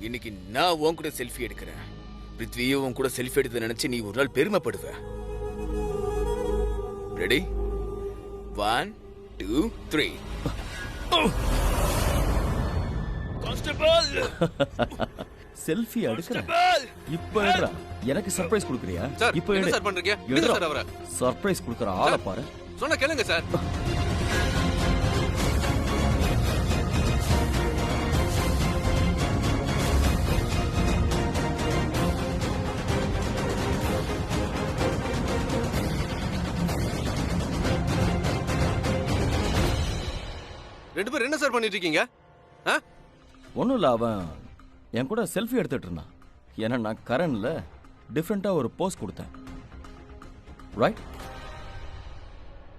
இன்னைக்கு நான் உன் கூட செல்ஃபி எடுக்கிறேன். பிருத்வியும் உன் கூட செல்ஃபி எடுத்து நினைச்சு நீ ஒரு நாள் பெருமைப்படுவ. ரெடி? 1 2 3. கான்ஸ்டபிள் செல்ஃபி எடுக்கறேன். இப்போ எடுடா. எனக்கு சர்ப்ரைஸ் கொடுக்கறியா? இப்போ என்ன சார் பண்றீங்க? என்ன சார் அவர சர்ப்ரைஸ் கொடுக்கற ஆளை பாரு. சொன்னா கேளுங்க சார். ரெண்டு பேரும் என்ன சார் பண்ணிட்டு இருக்கீங்க? ஒன்றும் இல்லை, அவன் என் கூட செல்ஃபி எடுத்துட்டு இருந்தான். ஏன்னா நான் கரன்ல டிஃப்ரெண்டாக ஒரு போஸ் கொடுத்தேன். ரைட்?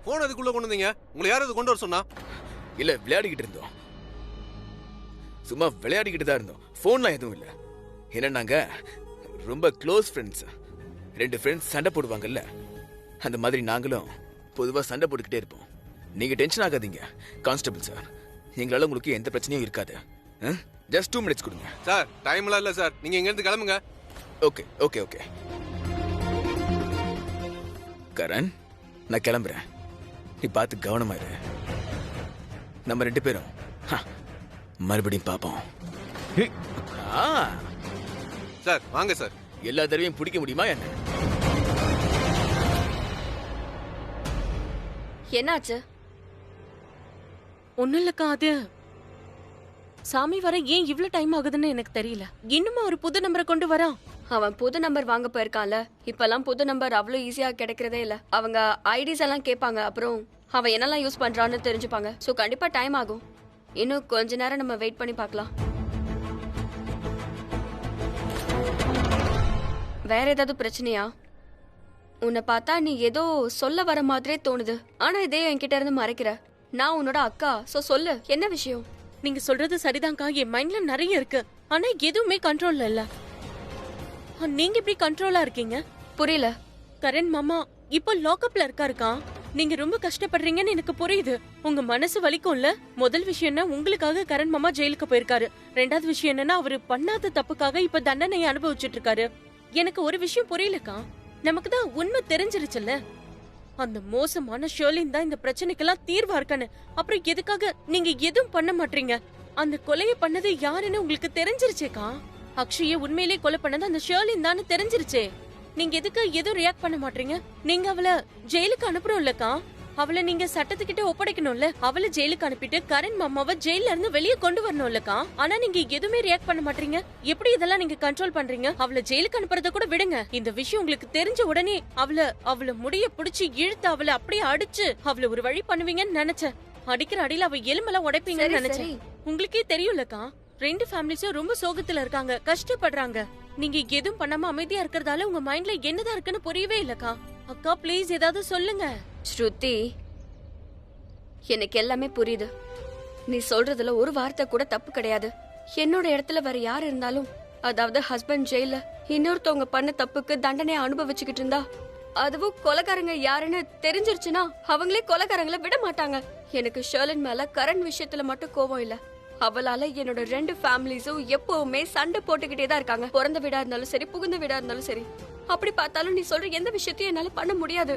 போன் அதுக்குள்ள கொண்டு வந்தீங்க? உங்களை யாராவது கொண்டு வர சொன்னா? இல்ல, விளையாடிக்கிட்டு இருந்தோம். சும்மா விளையாடிக்கிட்டு தான் இருந்தோம். போன்லாம் எதுவும் இல்லை. ஏன்னா நாங்க ரொம்ப க்ளோஸ் ஃப்ரெண்ட்ஸ். 2 ஃப்ரெண்ட்ஸ் சண்டை போடுவாங்கல்ல, அந்த மாதிரி நாங்களும் பொதுவாக சண்டை போட்டுக்கிட்டே இருப்போம். நீங்க டென்ஷன் ஆகாதீங்க கான்ஸ்டபிள் சார். எங்களால உங்களுக்கு எந்த பிரச்சனையும் இருக்காது. ஜஸ்ட் 2 மினிட்ஸ் கொடுங்க சார். டைம்லாம் இல்லை சார், நீங்க இங்க இருந்து கிளம்புங்க. Okay okay okay. கரண், நான் கிளம்புறேன். நீ பார்த்து கவனமா இரு. நம்ம 2 பேரும் மறுபடியும் பார்ப்போம். சார் வாங்க சார். எல்லா தடவையும் பிடிக்க முடியுமா என்ன? என்னாச்சு? ஒன்னும் இல்லக்கா, அது சாமி வர ஏன் இவ்ளோ டைம் ஆகுதுன்னு எனக்கு தெரியல. இன்னும் ஒரு புது நம்பரை கொண்டு வரான். அவன் புது நம்பர் வாங்க போயிருக்கான்ல. இப்பெல்லாம் புது நம்பர் அவ்வளவு ஈஸியா கிடைக்கிறதே இல்ல. அவங்க ஐடிஸ் எல்லாம் கேட்பாங்க, அப்புறம் அவன் என்னெல்லாம் யூஸ் பண்றான்னு தெரிஞ்சுப்பாங்க. சோ கண்டிப்பா டைம் ஆகும். இன்னும் கொஞ்ச நேரம் நம்ம வெயிட் பண்ணி பார்க்கலாம். வேற ஏதாவது பிரச்சனையா? உன்னை பார்த்தா நீ ஏதோ சொல்ல வர மாதிரியே தோணுது. ஆனா இதே என்கிட்ட இருந்து மறைக்கிற. நான் உன்னோட அக்கா. சோ சொல்லு, என்ன விஷயம்? நீங்க சொல்றது சரிதான்க்கா. என் மைண்ட்ல நிறைய இருக்கு, ஆனா எதுவுமே கண்ட்ரோல்ல இல்ல. நீங்க இப்படி கண்ட்ரோலா இருக்கீங்க? புரியல. கரண் மாமா இப்போ லாக்அப்ல இருக்காருக்கா. நீங்க ரொம்ப கஷ்டப்படுறீங்கன்னு எனக்கு புரியுது. உங்க மனசு வலிக்கும்ல. முதல் விஷயம்னா உங்களுக்காக கரண் மாமா ஜெயிலுக்கு போயிருக்காரு. 2வது விஷயம் என்னன்னா அவரு பண்ணாத தப்புக்காக இப்ப தண்டனையை அனுபவிச்சுட்டு இருக்காரு. எனக்கு ஒரு விஷயம் புரியலக்கா. நமக்கு தான் உண்மை தெரிஞ்சிருச்சுல்ல. அந்த மோசமான ஷர்லின் தான் இந்த பிரச்சனைக்கெல்லாம் தீர்வா இருக்கானு. அப்புறம் எதுக்காக நீங்க எதுவும் பண்ண மாட்டீங்க? அந்த கொலையை பண்ணது யாருன்னு உங்களுக்கு தெரிஞ்சிருச்சேக்கா. அக்ஷய உண்மையிலேயே கொலை பண்ணது அந்த ஷர்லின் தான் தெரிஞ்சிருச்சே. நீங்க எதுக்கு எதுவும் ரியாக்ட் பண்ண மாட்டீங்க? நீங்க அவளை ஜெயிலுக்கு அனுப்புறோம் இல்லக்கா, அவளை நீங்க சட்டத்துக்கிட்ட ஒப்படைக்கணும்ல. அவளை ஜெயிலுக்கு அனுப்பிட்டு கரண் மாமாவை ஜெயில இருந்து வெளியே கொண்டு வரணும் இல்லக்கா. ஆனா நீங்க எதுவுமே ரியாக்ட் பண்ண மாட்டீங்க. எப்படி இதெல்லாம் நீங்க கண்ட்ரோல் பண்றீங்க? அவளை ஜெயிலுக்கு அனுப்புறத கூட விடுங்க. இந்த விஷயம் உங்களுக்கு தெரிஞ்ச உடனே அவளை முடிய பிடிச்சு இழுத்து அவளை அப்படியே அடிச்சு அவளை ஒரு வழி பண்ணுவீங்கன்னு நினைச்சேன். அடிக்கிற அடியில அவ எலும்பெல்லாம் உடைப்பீங்கன்னு நினைச்சேன். உங்களுக்கே தெரியும்லக்கா, 2 ஃபேமிலிஸும் ரொம்ப சோகத்துல இருக்காங்க, கஷ்டப்படுறாங்க. நீங்க எதுவும் பண்ணாம அமைதியா இருக்கிறதால உங்க மைண்ட்ல என்னதான் இருக்குன்னு புரியவே இல்லக்கா. அக்கா ப்ளீஸ் ஏதாவது சொல்லுங்க. ஸ்ருதி, எனக்கு எல்லாமே புரியுது. நீ சொல்றதுல ஒரு வார்த்தை கூட தப்பு கிடையாது. என்னோட இடத்துல வேற யார் இருந்தாலும், அதாவது ஹஸ்பண்ட் ஜெயில இன்னொருத்தவங்க பண்ண தப்புக்கு தண்டனையை அனுபவிச்சுக்கிட்டு இருந்தா, அதுவும் கொலைகாரங்க யாருன்னு தெரிஞ்சிருச்சுன்னா அவங்களே கொலைகாரங்களை விட மாட்டாங்க. எனக்கு ஷர்லின் மேல கரண் விஷயத்துல மட்டும் கோபம் இல்ல. அவளால என்னோட 2 ஃபேமிலிஸும் எப்பவுமே சண்டை போட்டுக்கிட்டே தான் இருக்காங்க. பிறந்த வீடா இருந்தாலும் சரி, புகுந்த வீடா இருந்தாலும் சரி. அப்படி பார்த்தாலும் நீ சொல்ற எந்த விஷயத்தையும் என்னால பண்ண முடியாது.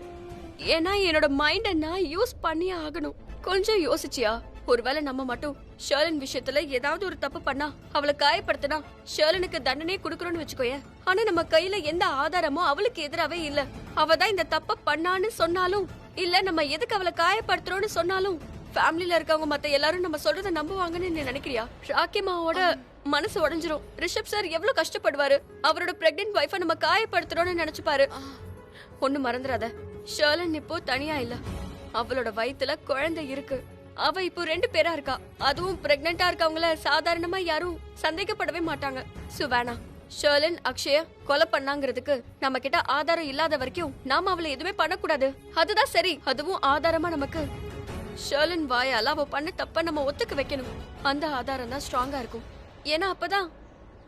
ஏன்னா என்னோட மைண்ட நான் யூஸ் பண்ணியே ஆகணும். கொஞ்சம் யோசிச்சியா? ஒருவேளை நம்ம மட்டும் ஷர்லின் விஷயத்துல ஏதாவது ஒரு தப்பு பண்ணா, அவளை காயப்படுத்தினா ஷர்லினுக்கு தண்டனையே குடுக்கறோம்னு வச்சுக்கோயே. ஆனா நம்ம கையில எந்த ஆதாரமும் அவளுக்கு எதிராவே இல்ல. அவதான் இந்த தப்ப பண்ணான்னு சொன்னாலும், இல்ல நம்ம எதுக்கு அவளை காயப்படுத்துறோம்னு சொன்னாலும், ஃபேமிலில இருக்கவங்க மத்த எல்லாரும் நம்ம சொல்றத நம்புவாங்கன்னு நீ நினைக்கிறியா? ராக்கிமாவோட மனசு உடைஞ்சிரும். ரிஷப் சார் எவ்வளவு கஷ்டப்படுவாரு. அவரோட பிரெக்னன்ட் வைஃபை நம்ம காயப்படுத்துறோம்னு நினைச்சுப்பாரு. ஒண்ணு மறந்துடாத, ஷர்லின் இப்போ தனியா இல்ல. அவளோட வயித்துல குழந்தை இருக்கு. அவ இப்போ 2 பேரா இருக்கா. அதுவும் பிரெக்னன்டா இருக்கவங்கள சாதாரணமா யாரும் சந்தேகப்படவே மாட்டாங்க. சுவேனா, ஷர்லின் அக்ஷய கொலை பண்ணாங்கிறதுக்கு நம்ம கிட்ட ஆதாரம் இல்லாத வரைக்கும் நாம அவளை எதுவுமே பண்ணக்கூடாது. அதுதான் சரி. அதுவும் ஆதாரமா நமக்கு ஷர்லின் வாயால அவ பண்ண தப்ப நம்ம ஒத்துக்க வைக்கணும். அந்த ஆதாரம் தான் ஸ்ட்ராங்கா இருக்கும். ஏன்னா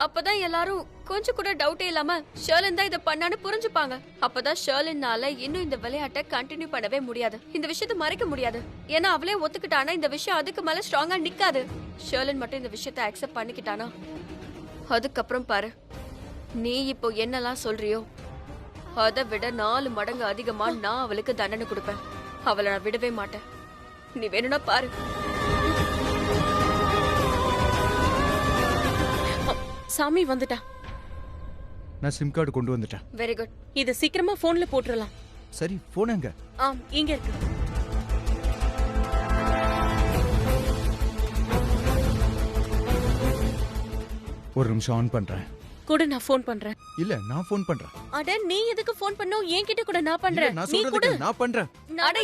அப்பதான் எல்லாரும் கொஞ்சம் கூட டவுட்டே இல்லாம ஷர்லின் தான் இதை பண்ணான்னு புரிஞ்சுப்பாங்க. அப்பதான் ஷர்லின்னால இன்னும் இந்த விளையாட்டை கண்டினியூ பண்ணவே முடியாது. இந்த விஷயத்தை மறைக்க முடியாது. ஏன்னா அவளே ஒத்துக்கிட்டானா இந்த விஷயம் அதுக்கு மேல ஸ்ட்ராங்கா நிக்காது. ஷர்லின் மட்டும் இந்த விஷயத்தை அக்செப்ட் பண்ணிக்கிட்டானா அதுக்கப்புறம் பாரு, நீ இப்போ என்னெல்லாம் சொல்றியோ அதை விட 4 மடங்கு அதிகமா நான் அவளுக்கு தண்டனை கொடுப்பேன். அவளை நான் விடவே மாட்டேன். நீ வேணும்னா பாரு. சாமி வந்துட்டா. நான் சிம் கார்டு கொண்டு வந்துட்டேன். Very good. இத சீக்கிரமா போன்ல போட்டுறலாம். சரி, போன் எங்க? இங்க இருக்கு. ஒரு நிமிஷம் ஆன் பண்றேன். கூட நான் ஃபோன் பண்றேன். இல்ல, நான் ஃபோன் பண்றேன். அட நீ எதுக்கு ஃபோன் பண்ணனும்? என்கிட்ட கூட நான் இல்ல, பண்றேன். நான் நீ கூட சொல்றதுக்கு நான் பண்றேன். அட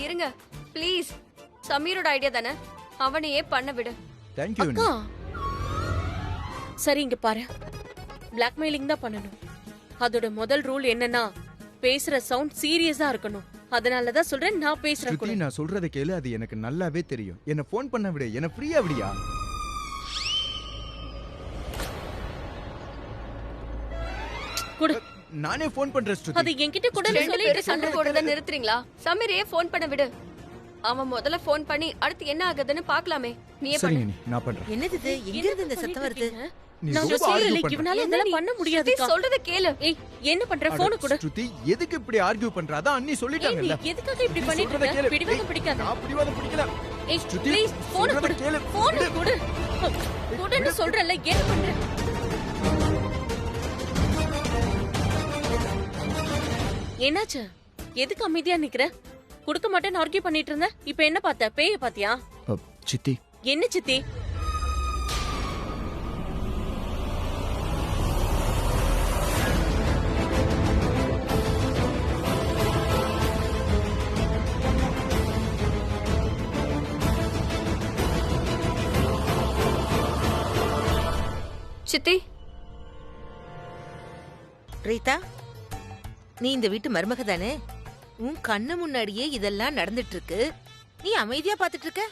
இருங்க ப்ளீஸ். சமீரோட ஐடியா தானே, அவனையே பண்ண விடு. Thank you. அக்கா சரி, இங்க பாரு. பிளாக்மெயிலிங் தான் பண்ணணும். அதோட முதல் ரூல் என்னன்னா, பேசுற சவுண்ட் சீரியஸா இருக்கணும். அதனால தான் சொல்றேன், நான் பேசுறேன் ஸ்ருதி, கூட. நான் சொல்றத கேளு. அது எனக்கு நல்லாவே தெரியும். என்ன ஃபோன் பண்ண விடு. என்ன ஃப்ரீயா விடியா? கூட நானே ஃபோன் பண்றேன் ஸ்ருதி. அது என்கிட்ட கூட 2 சொல்லிட்டு பேரும் சண்டை போடுறத நிறுத்துறீங்களா? சமீரையே ஃபோன் பண்ண விடு. அவன் முதல்ல ஃபோன் பண்ணி அடுத்து என்ன ஆகுதுன்னு பார்க்கலாமே. நீயே சரிங்க, பண்ணு. நீ நான் பண்றேன். என்னது இது? எங்க இருந்து இந்த சத்தம் வருது? நீ நான் ரொம்ப சொல்லல, ஆர்கியூ பண்ற. இவனால இதெல்லாம் பண்ண முடியாது. ஸ்ருதி, சொல்றத கேளு. ஏய், என்ன பண்ற? போன் கூட. ஸ்ருதி, எதுக்கு இப்படி ஆர்கியூ பண்ற? அதான் அண்ணி ஏய், நீ சொல்லிட்டாங்கல்ல. எதுக்காக இப்படி நீ பண்ணிட்டு சொல்றத இருக்க? கேளு. பிடிவாதம் ஏய், பிடிக்காத. நான் பிடிவாதம் பிடிக்கல. ஏய், ஸ்ருதி, ப்ளீஸ் போன் சொல்றத கொடு. கேளு. போன் விடு. கொடு. கொடுன்னு சொல்றல, என்ன பண்ற? என்னாச்சு? எதுக்கு அமைதியா நிக்கிற? கொடுக்க மாட்டேன்னு ஆர்கியூ பண்ணிட்டு இருந்த. இப்போ என்ன பார்த்த? பேய பாத்தியா? சித்தி, என்ன சித்தி? சித்தி, ரீதா, நீ இந்த வீட்டு மருமக தானே? உன் கண்ணு முன்னாடியே இதெல்லாம் நடந்துட்டு இருக்கு. நீ அமைதியா பாத்துட்டு இருக்க?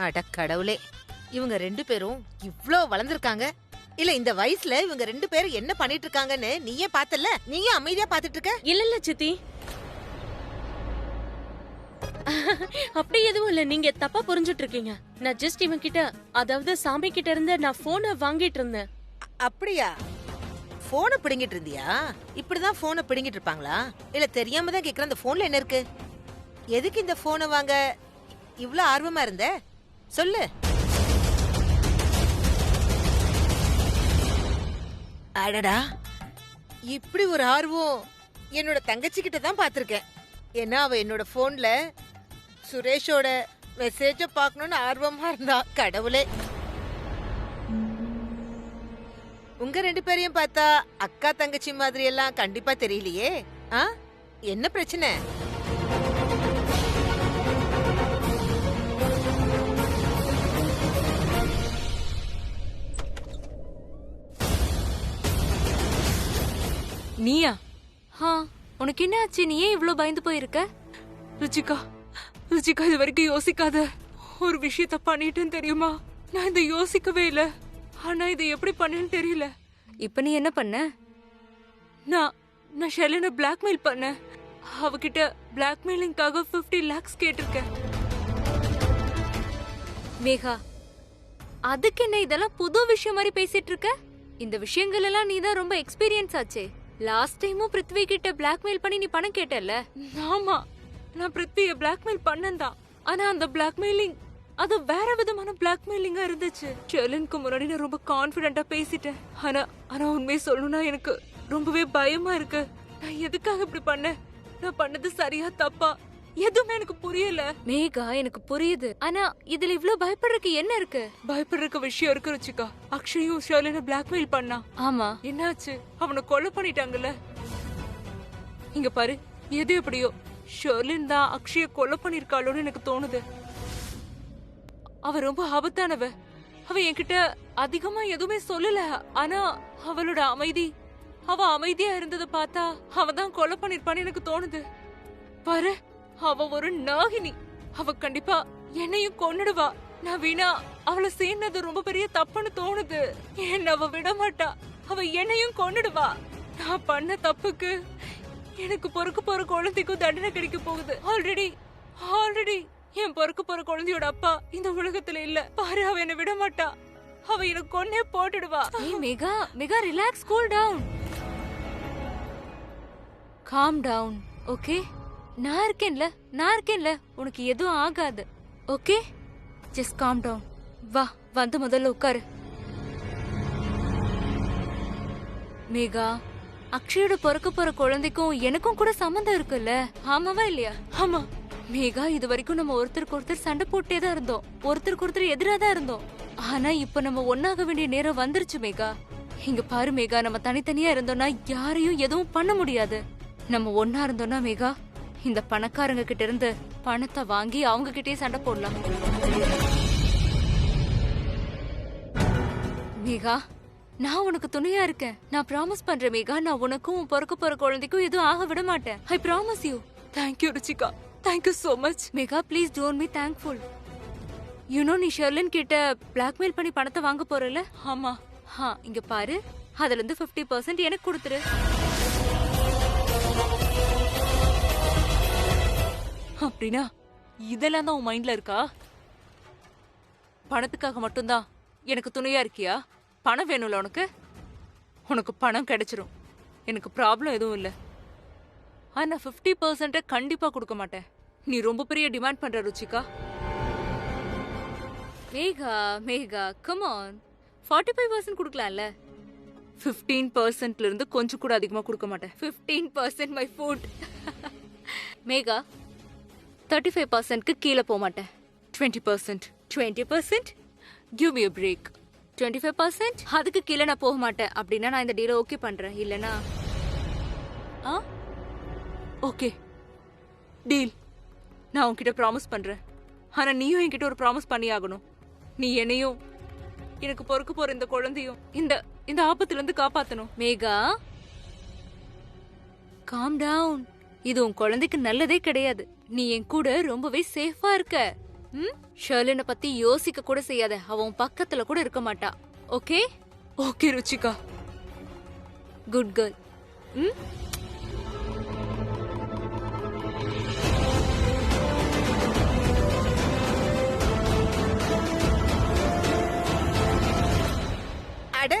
அட கடவுளே, இவங்க 2 பேரும் இவ்ளோ வளர்ந்துருக்காங்க. இல்ல, இந்த வயசுல இவங்க 2 பேரும் என்ன பண்ணிட்டு இருக்காங்கன்னு நீயே பார்த்தல? நீயும் அமைதியா பாத்துட்டு இருக்க? இல்ல சித்தி, அப்படி எதுவும் இல்ல. நீங்க தப்பா புரிஞ்சுட்டு இருக்கீங்க. நான் ஜஸ்ட் இவன் கிட்ட, அதாவது சாமி கிட்ட இருந்து நான் போனை வாங்கிட்டு இருந்தேன். அப்படியா? போனை பிடுங்கிட்டு இருந்தியா? இப்படிதான் போனை பிடுங்கிட்டு இருப்பாங்களா? இல்ல தெரியாம தான் கேக்குறேன், அந்த போன்ல என்ன இருக்கு? எதுக்கு இந்த போனை வாங்க இவ்ளோ ஆர்வமா இருந்த? சொல்லு. அடடா, இப்படி ஒரு ஆர்வம் என்னோட தங்கச்சி கிட்ட தான் பாத்திருக்கேன். ஏன்னா அவ என்னோட போன்ல சுரேஷோட மெசேஜ பார்க்கணும்னு ஆர்வமா இருந்தா. கடவுளே, உங்க 2 பேரையும் பார்த்தா அக்கா தங்கச்சி மாதிரி எல்லாம் கண்டிப்பா தெரியலையே. என்ன பிரச்சனை? நீயா? உனக்கு என்ன ஆச்சு? நீ ஏன் இவ்ளோ பயந்து போயிருக்க? ருச்சிகா, இது வரைக்கும் யோசிக்காத ஒரு விஷயத்த பண்ணிட்டேன்னு தெரியுமா? நான் இதை யோசிக்கவே இல்ல. ஆனா இதை எப்படி பண்ணேன்னு தெரியல. இப்ப நீ என்ன பண்ண? நான் ஷெலினை பிளாக்மெயில் பண்ணேன். அவகிட்ட பிளாக்மெயிலிங்காக 50 lakhs கேட்டிருக்கேன். மேகா, அதுக்கு என்ன இதெல்லாம் புது விஷயம் மாதிரி பேசிட்டு இருக்க? இந்த விஷயங்கள் எல்லாம் நீ தான் ரொம்ப எக்ஸ்பீரியன்ஸ் ஆச்சே. லாஸ்ட் டைமும் பிருத்வி கிட்ட பிளாக்மெயில் பண்ணி நீ பணம் கேட்டல? ஆமா, நான் பிருத்வியை பிளாக்மெயில் பண்ணேன்தான். ஆனா அந்த பிளாக்மெயிலிங் அது வேற விதமான பிளாக்மெயிலிங்கா இருந்துச்சு. ஷெலினுக்கு முன்னாடி நான் ரொம்ப கான்பிடென்ட்டா பேசிட்டேன். ஆனா உண்மையை சொல்லணும்னா எனக்கு ரொம்பவே பயமா இருக்கு. நான் எதுக்காக இப்படி பண்ணேன்? நான் பண்ணது சரியா தப்பா எதுவுமே எனக்கு புரியல. மேகா, எனக்கு புரியுது. ஆனா இதுல இவ்ளோ பயப்படுறதுக்கு என்ன இருக்கு? பயப்படுறதுக்கு விஷயம் இருக்கு ருச்சிகா. அக்ஷயும் ஷெலினை பிளாக்மெயில் பண்ணா. ஆமா, என்னாச்சு? அவனை கொலை பண்ணிட்டாங்கல்ல. இங்க பாரு, எது எப்படியோ ஷெர்லின் தான் அக்ஷய கொலை பண்ணிருக்காளோன்னு எனக்கு தோணுது. அவ ரொம்ப ஆபத்தானவ. அவ என்கிட்ட அதிகமா எதுவுமே சொல்லல. ஆனா அவளோட அவ அமைதியா இருந்ததை பார்த்தா அவ தான் கொலை பண்ணிருப்பான்னு எனக்கு தோணுது. பாரு, அவ ஒரு நாகினி. அவ கண்டிப்பா என்னையும் கொன்னுடுவா. நான் வீணா அவளை சேர்ந்தது ரொம்ப பெரிய தப்புன்னு தோணுது. என்ன அவ விட மாட்டா. அவ என்னையும் கொன்னுடுவா. நான் பண்ண தப்புக்கு எனக்கு பொறுக்க போற குழந்தைக்கும் தண்டனை கிடைக்க போகுது. ஆல்ரெடி என் பொறுக்க போற குழந்தையோட அப்பா இந்த உலகத்துல இல்ல. பாரு, அவ என்ன விட மாட்டா. அவ எனக்கு கொன்னே போட்டுடுவா. ஏய் Megha, Megha relax, cool down. Calm down, okay? நான் இருக்கேன்ல, உனக்கு எதுவும் ஆகாது, ஓகே? Just calm down. வா, வந்து முதல்ல உட்காரு. மேகா, அக்ஷயோட பிறக்க போற குழந்தைக்கும் எனக்கும் கூட சம்மந்தம் இருக்குல்ல, ஆமாவா இல்லையா? ஆமா மேகா, இது வரைக்கும் நம்ம ஒருத்தருக்கு ஒருத்தர் சண்டை போட்டே தான் இருந்தோம், ஒருத்தருக்கு ஒருத்தர் எதிரா தான் இருந்தோம். ஆனா இப்ப நம்ம ஒன்னாக வேண்டிய நேரம் வந்துருச்சு மேகா. இங்க பாரு மேகா, நம்ம தனித்தனியா இருந்தோம்னா யாரையும் எதுவும் பண்ண முடியாது. நம்ம ஒன்னா இருந்தோம்னா மேகா, இந்த பணக்காரங்க கிட்ட இருந்து பணத்தை வாங்கி அவங்க கிட்டயே சண்டை போடலாம். மேகா, நான் உனக்கு துணையா இருக்கேன். நான் ப்ராமிஸ் பண்றேன் மேகா, நான் உனக்கும் உன் பிறக்க போற குழந்தைக்கும் எதுவும் ஆக விட மாட்டேன். I promise you. Thank you Ruchika, thank you so much. Megha, please don't be thankful. நீ ஷெர்லின் கிட்ட பிளாக்மெயில் பண்ணி பணத்தை வாங்க போறல? ஆமா. இங்க பாரு, அதுல இருந்து 50% எனக்கு கொடுத்துரு. அப்படின்னா இதெல்லாம் தான் உன் மைண்ட்ல இருக்கா? பணத்துக்காக மட்டும்தான் எனக்கு துணையா இருக்கியா? பணம் வேணும்ல உனக்கு? உனக்கு பணம் கிடைச்சிரும், எனக்கு ப்ராப்ளம் எதுவும் இல்ல. ஆனா 50% கண்டிப்பா கொடுக்க மாட்டேன். நீ ரொம்ப பெரிய டிமாண்ட் பண்ற ருச்சிகா. மேகா கம் ஆன், 45% கொடுக்கலாம்ல? 15%ல இருந்து கொஞ்சம் கூட அதிகமா கொடுக்க மாட்டேன். 15% மை ஃபுட். மேகா, 35%க்கு கீழே போக மாட்டேன். 20%. 20%? Give me a break. 25%? அதுக்கு கீழே நான் போக மாட்டேன். அப்படின்னா நான் இந்த டீலை ஓகே பண்றேன், இல்லனா ஓகே டீல். நான் உன்கிட்ட ப்ராமிஸ் பண்றேன். ஆனா நீயும் என்கிட்ட ஒரு ப்ராமிஸ் பண்ணி ஆகணும். நீ என்னையும் எனக்கு பொறுக்க போற இந்த குழந்தையும் இந்த ஆபத்துல இருந்து காப்பாத்தணும். Megha, calm down. இது உன் குழந்தைக்கு நல்லதே கிடையாது. நீ என் கூட ரொம்பவே சேஃபா இருக்க. ஷர்லினை பத்தி யோசிக்க கூட செய்யாத. அவன் பக்கத்துல கூட இருக்க மாட்டா, okay? Okay Ruchika. Good girl. அட,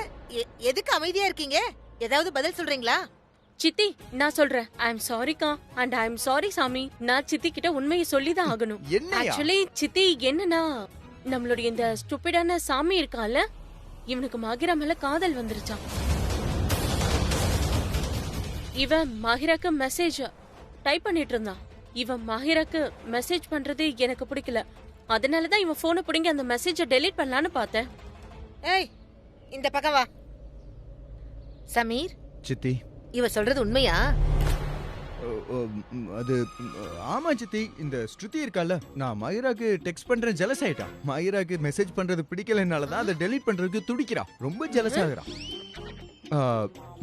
எதுக்கு அமைதியா இருக்கீங்க? ஏதாவது பதில் சொல்றீங்களா? சித்தி, நான் சொல்றேன். I am Sarika, and I am sorry சாமி. நான் சித்தி கிட்ட உண்மையை சொல்லிதான் ஆகணும். என்னையா? ஆக்சுவலி சித்தி, என்னன்னா நம்மளுடைய இந்த ஸ்டூபிடான சாமி இருக்கான்ல, இவனுக்கு மாகிரா மேல காதல் வந்துருச்சான். இவன் மாஹிராக்கு மெசேஜ் டைப் பண்ணிட்டு இருந்தான். இவன் மாஹிராக்கு மெசேஜ் பண்றது எனக்கு பிடிக்கல. அதனாலதான் இவன் போனை பிடிங்கி அந்த மெசேஜை டெலீட் பண்ணலான்னு பார்த்தேன். ஏய், இந்த பக்கம் வா. சமீர், சித்தி, இவ சொல்றது உண்மையா? அது ஆமா சித்தி. இந்த ஸ்ருதி இருக்கால, நான் மயூராக்கு டெக்ஸ்ட் பண்றேன், ஜெலஸ் ஆயிட்டான். மயூராக்கு மெசேஜ் பண்றது பிடிக்கலனால தான் அதை டெலீட் பண்றதுக்கு துடிக்கிறா. ரொம்ப ஜெலஸ் ஆகுறான்.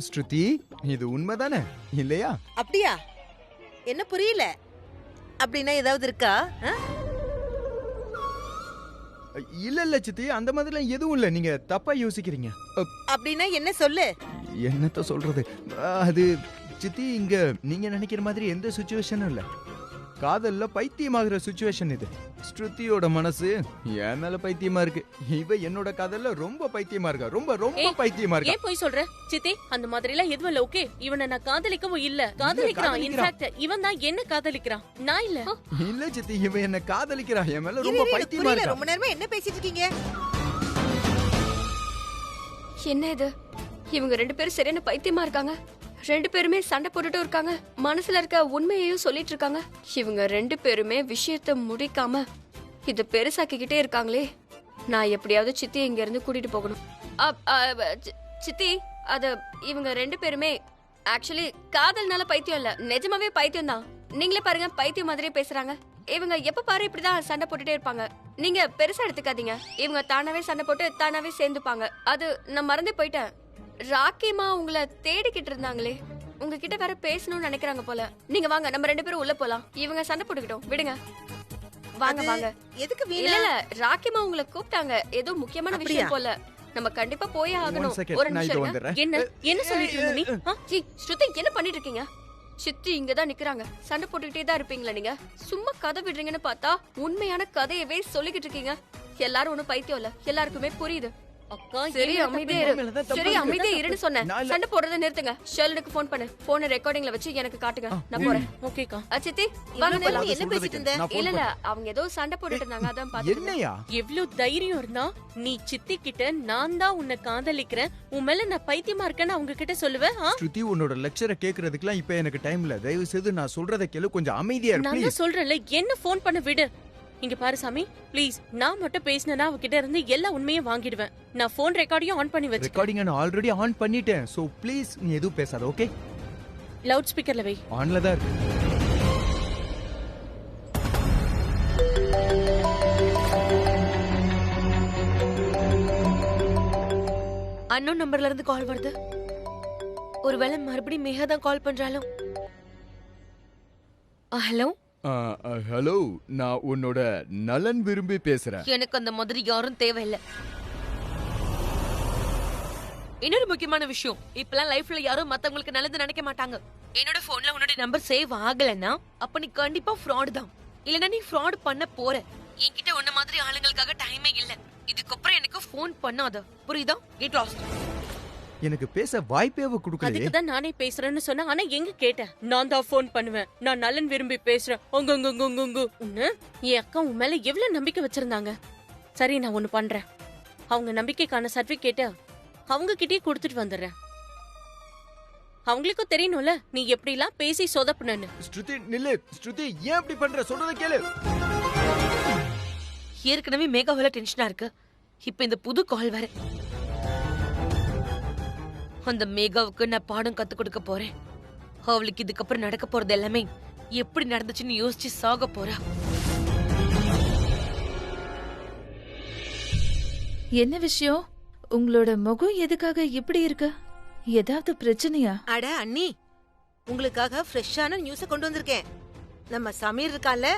ஸ்ருதி, இது உண்மைதானே இல்லையா? அப்படியா? என்ன புரியல? அப்படின்னா ஏதாவது இருக்கா? இல்ல சித்தி, அந்த மாதிரிலாம் எதுவும் இல்ல. நீங்க தப்பா யோசிக்கிறீங்க. அப்படின்னா என்ன சொல்லு? என்னத்த சொல்றது? அது சித்தி, இங்க நீங்க நினைக்கிற மாதிரி எந்த சிச்சுவேஷனும் இல்ல. காதல்ல பைத்தியமாகிற சிச்சுவேஷன் இது. ஸ்ருதியோட மனசு என் மேல பைத்தியமா இருக்கு. இவ என்னோட காதல்ல ரொம்ப பைத்தியமா இருக்கா. ரொம்ப ரொம்ப பைத்தியமா இருக்கா. ஏன் போய் சொல்ற சித்தி? அந்த மாதிரி எல்லாம் எதுவும் இல்ல, ஓகே? இவனை நான் காதலிக்கவும் இல்ல, காதலிக்கிறான். இன்ஃபேக்ட் இவன் தான் என்ன காதலிக்கிறான், நான் இல்ல. இல்ல சித்தி, இவ என்ன காதலிக்கிறா. என் மேல ரொம்ப பைத்தியமா இருக்கா. ரொம்ப நேரமா என்ன பேசிட்டு இருக்கீங்க? என்ன இது? இவங்க ரெண்டு பேரும் சரியான பைத்தியமா இருக்காங்க. ரெண்டு பேருமே சண்டை போட்டுட்டு இருக்காங்க. மனசுல இருக்க உண்மையையும் சொல்லிட்டு இருக்காங்க. இவங்க ரெண்டு பேருமே விஷயத்த முடிக்காம இத பெருசாக்கிக்கிட்டே இருக்காங்களே. நான் எப்படியாவது சித்தி இங்க இருந்து கூட்டிட்டு போகணும். சித்தி, அது இவங்க ரெண்டு பேருமே ஆக்சுவலி காதல்னால பைத்தியம் இல்ல, நிஜமாவே பைத்தியம் தான். நீங்களே பாருங்க, பைத்தியம் மாதிரியே பேசுறாங்க. இவங்க எப்ப பாரு இப்படிதான் சண்டை போட்டுட்டே இருப்பாங்க. நீங்க பெருசா எடுத்துக்காதீங்க. இவங்க தானாவே சண்டை போட்டு தானாவே சேர்ந்துப்பாங்க. அது நான் மறந்தே போயிட்டேன். ராக்கிமா உங்களை தேடிக்கிட்டு இருந்தாங்களே, உங்ககிட்ட வேற பேசணும்னு நினைக்கிறாங்க போல. நீங்க வாங்க, நம்ம ரெண்டு பேரும் உள்ள போலாம். இவங்க சண்டை போட்டுக்கிட்டோம், விடுங்க. வாங்க வாங்க. எதுக்கு இல்ல இல்ல, ராக்கிமா உங்களை கூப்பிட்டாங்க, ஏதோ முக்கியமான விஷயம் போல. நம்ம கண்டிப்பா போயே ஆகணும். ஒரு நிமிஷம் இருங்க. என்ன சொல்லிட்டு இருந்த நீ? ஸ்ருதி, என்ன பண்ணிட்டு இருக்கீங்க? சித்தி இங்கதான் நிக்கிறாங்க. சண்டை போட்டுக்கிட்டே தான் இருப்பீங்களா நீங்க? சும்மா கதை விடுறீங்கன்னு பார்த்தா உண்மையான கதையவே சொல்லிக்கிட்டு இருக்கீங்க. எல்லாரும் ஒண்ணும் பைத்தியம் இல்ல, எல்லாருக்குமே புரியுது. அக்கா சரி என்ன அமைதியா தப்பு? இரு மேல தான் தப்பு சரி இருக்கு. அமைதியா இருன்னு சொன்னேன் நான் இல்ல. சண்டை போடுறதை நிறுத்துங்க ஷர்லனுக்கு ஃபோன் பண்ணு போனை ரெக்கார்டிங்ல வச்சு எனக்கு காட்டுங்க நான் போறேன் ஓகேக்கா. சித்தி இவ்வளவு வாங்க நேரம் போலாம். நீ என்ன பேசிட்டு இருந்த நான் phone இல்ல இல்ல அவங்க ஏதோ சண்டை போட்டுட்டு இருந்தாங்க அதான் பாத்துட்டு இருந்தேன். என்னையா எவ்ளோ தைரியம் இருந்தா நீ சித்தி கிட்ட நான் தான் உன்னை காதலிக்கிறேன் உன் மேல நான் பைத்தியமா இருக்கேன்னு அவங்க கிட்ட சொல்லுவேன் ஆ? ஸ்ருதி உன்னோட லெக்சரை கேக்குறதுக்குலாம் இப்ப எனக்கு டைம் இல்ல. தயவு செய்து நான் சொல்றத கேளு, கொஞ்சம் அமைதியா இரு நான் ப்ளீஸ். தான் சொல்றேன்ல என்ன ஃபோன் பண்ண விடு. இங்க பாரு சாமி ப்ளீஸ் நான் மட்டும் பேசினா அவகிட்ட இருந்து எல்லா உண்மையும் வாங்கிடுவேன். நான் ஃபோன் ரெக்கார்டையும் ஆன் பண்ணி வச்சிருக்கேன். ரெக்கார்டிங் நான் ஆல்ரெடி ஆன் பண்ணிட்டேன். சோ ப்ளீஸ் நீ எதுவும் பேசாத, ஓகே? லவுட் ஸ்பீக்கர்ல வை. ஆன்ல தான் இருக்கு. அன்னோன் நம்பர்ல இருந்து கால் வருது. ஒருவேளை மறுபடியும் மேகா தான் கால் பண்றாலும். ஹலோ, ஹலோ, நான் உன்னோட நலன் விரும்பி பேசுறேன். எனக்கு அந்த மாதிரி யாரும் தேவையில்லை. இன்னொரு முக்கியமான விஷயம், இப்பெல்லாம் லைஃப்ல யாரும் மத்தவங்களுக்கு நல்லது நினைக்க மாட்டாங்க. என்னோட போன்ல உன்னோட நம்பர் சேவ் ஆகலன்னா அப்ப நீ கண்டிப்பா ஃப்ராட் தான். இல்லனா நீ ஃப்ராட் பண்ண போற. என்கிட்ட உன்ன மாதிரி ஆளுங்களுக்காக டைமே இல்ல. இதுக்கப்புறம் எனக்கு ஃபோன் பண்ணாத, புரியுதா? Get lost. எனக்கு பேச வாய்ப்பே கொடுக்கலையே. அதுக்கு தான் நானே பேசுறேன்னு சொன்னா ஆனா எங்க கேட்டேன். நான் தான் ஃபோன் பண்ணுவேன், நான் நலன் விரும்பி பேசுறேன். உன்னு என் அக்கா உன் மேல எவ்வளவு நம்பிக்கை வச்சிருந்தாங்க. சரி நான் ஒண்ணு பண்றேன், அவங்க நம்பிக்கைக்கான சர்டிபிகேட்ட அவங்க கிட்டயே கொடுத்துட்டு வந்துடுறேன். அவங்களுக்கும் தெரியணும்ல நீ எப்படி எல்லாம் பேசி சொதப்புனன்னு. ஸ்ருதி நில்லு. ஸ்ருதி ஏன் இப்படி பண்ற? சொல்றத கேளு. ஏற்கனவே மேகாவில டென்ஷனா இருக்கு, இப்ப இந்த புது கால் வேற. அந்த மேகாவுக்கு நான் பாடம் கத்து கொடுக்க போறேன். அவளுக்கு இதுக்கப்புறம் நடக்க போறது எல்லாமே எப்படி நடந்துச்சுன்னு யோசிச்சு சாக போறா. என்ன விஷயம்? உங்களோட முகம் எதுக்காக இப்படி இருக்கு? ஏதாவது பிரச்சனையா? அட அண்ணி, உங்களுக்காக ஃப்ரெஷ்ஷான நியூஸ கொண்டு வந்திருக்கேன். நம்ம சமீர் இருக்கான்ல,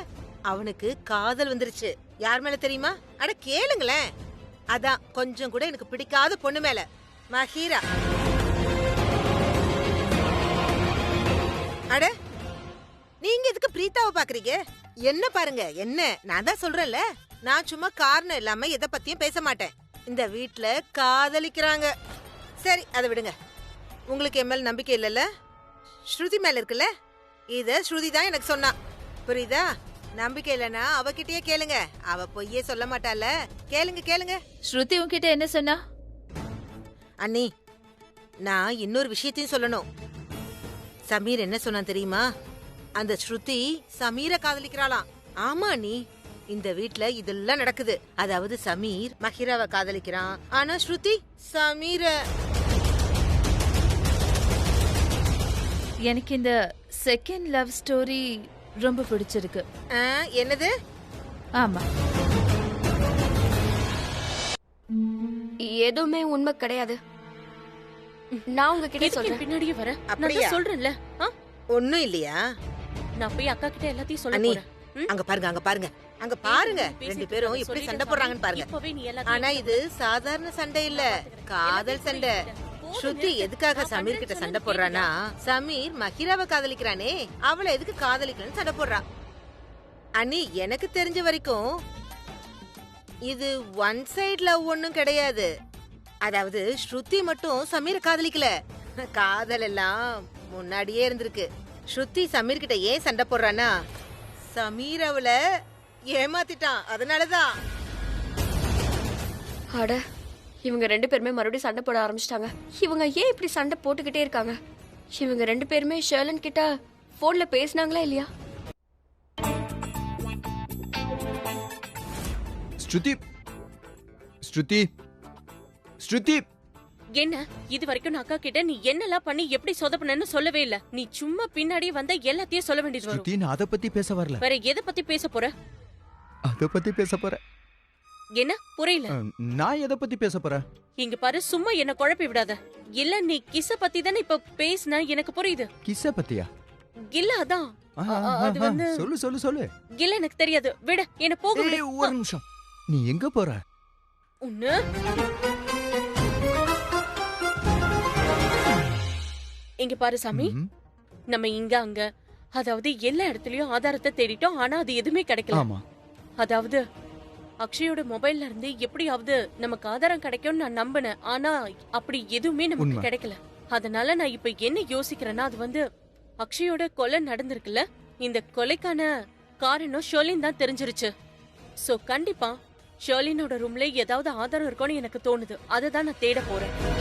அவனுக்கு காதல் வந்துருச்சு. யார் மேல தெரியுமா? அட கேளுங்களேன். அதான் கொஞ்சம் கூட எனக்கு பிடிக்காத பொண்ணு மேல, மஹீரா. அட நீங்க எதுக்கு பிரீத்தாவை பாக்குறீங்க? என்ன பாருங்க என்ன, நான் தான் சொல்றேன்ல, நான் சும்மா காரணம் இல்லாம எதை பத்தியும் பேச மாட்டேன். இந்த வீட்ல காதலிக்கிறாங்க. சரி அதை விடுங்க. உங்களுக்கு என் மேல நம்பிக்கை இல்லைல்ல? ஸ்ருதி மேல இருக்குல்ல? இத ஸ்ருதி தான் எனக்கு சொன்னா, புரியுதா? நம்பிக்கை இல்லைன்னா அவகிட்டயே கேளுங்க, அவ பொய்யே சொல்ல மாட்டால. கேளுங்க கேளுங்க. ஸ்ருதி உன்கிட்ட என்ன சொன்னா? அண்ணி, நான் இன்னொரு விஷயத்தையும் சொல்லணும். சமீர் என்ன சொன்னான் தெரியுமா? அந்த ஸ்ருதி சமீரை காதலிக்கிறாளாம். ஆமா அண்ணி, இந்த வீட்ல இதெல்லாம் நடக்குது. அதாவது சமீர் மஹிராவை காதலிக்கிறான், ஆனா ஸ்ருதி சமீர. எனக்கு இந்த செகண்ட் லவ் ஸ்டோரி ரொம்ப பிடிச்சிருக்கு. என்னது? ஆமா, எதுவுமே உண்மை கிடையாது. நான் உங்ககிட்ட சொல்றேன். பின்னாடியே வர அப்படியா? சொல்றேன்ல. ஒண்ணும் இல்லையா? நான் போய் அக்கா கிட்ட எல்லாத்தையும் சொல்ல அண்ணி, போறேன். அங்க பாருங்க அங்க பாருங்க அங்க பாருங்க, ரெண்டு பேரும் எப்படி சண்டை போடுறாங்கன்னு பாருங்க. ஆனா இது சாதாரண சண்டை இல்ல, காதல் சண்டை. ஸ்ருதி எதுக்காக சமீர் கிட்ட சண்டை போடுறானா, சமீர் மஹிராவை காதலிக்கிறானே, அவளை எதுக்கு காதலிக்கலன்னு சண்டை போடுறா. அண்ணி, எனக்கு தெரிஞ்ச வரைக்கும் இது ஒன் சைடு லவ் ஒண்ணும் கிடையாது. அதாவது ஸ்ருதி மட்டும் சமீரை காதலிக்கல, காதல் எல்லாம் முன்னாடியே இருந்திருக்கு. ஸ்ருதி சமீர் கிட்ட ஏன் சண்டை போடுறானா, சமீர் அவளை ஏமாத்திட்டான், அதனாலதான். அட இவங்க ரெண்டு பேருமே மறுபடியும் சண்டை போட ஆரம்பிச்சிட்டாங்க. இவங்க ஏன் இப்படி சண்டை போட்டுக்கிட்டே இருக்காங்க? இவங்க ரெண்டு பேருமே ஷர்லன் கிட்ட போன்ல பேசினாங்களா இல்லையா? ஸ்ருதி ஸ்ருதி ஸ்ருதி என்ன இது வரைக்கும் நான் அக்கா கிட்ட நீ என்னெல்லாம் பண்ணி எப்படி சொதப்பனன்னு சொல்லவே இல்ல. நீ சும்மா பின்னாடியே வந்த எல்லாத்தையும் சொல்ல வேண்டியது வரும். ஸ்ருதி, நான் அத பத்தி பேச வரல. வேற எதை பத்தி பேச போற? அத பத்தி பேச போறேன். என்ன புரியல? நான் எதை பத்தி பேச போறேன்? இங்க பாரு, சும்மா என்ன குழப்பி விடாத. இல்ல நீ கிஸ்ஸ பத்தி தானே இப்ப பேசினா, எனக்கு புரியுது. கிஸ்ஸ பத்தியா? இல்ல அதான் அது வந்து சொல்லு சொல்லு சொல்லு. இல்ல எனக்கு தெரியாது, விட என்ன போக விடு. ஒரு நிமிஷம், நீ எங்க போற? உன்னு இங்க பாரு சாமி, நம்ம இங்க அங்க அதாவது எல்லா இடத்துலயும் ஆதாரத்தை தேடிட்டோம், ஆனா அது எதுவுமே கிடைக்கல. ஆமா. அதாவது அக்ஷயோட மொபைல்ல இருந்து எப்படியாவது நமக்கு ஆதாரம் கிடைக்கும்னு நான் நம்பினேன். ஆனா அப்படி எதுவுமே நமக்கு உண்மை. கிடைக்கல. அதனால நான் இப்ப என்ன யோசிக்கிறேன்னா, அது வந்து அக்ஷயோட கொலை நடந்திருக்குல்ல, இந்த கொலைக்கான காரணம் ஷர்லின் தான் தெரிஞ்சிருச்சு. சோ கண்டிப்பா ஷர்லினோட ரூம்ல ஏதாவது ஆதாரம் இருக்கும்னு எனக்கு தோணுது. அதை தான் நான் தேட போறேன்.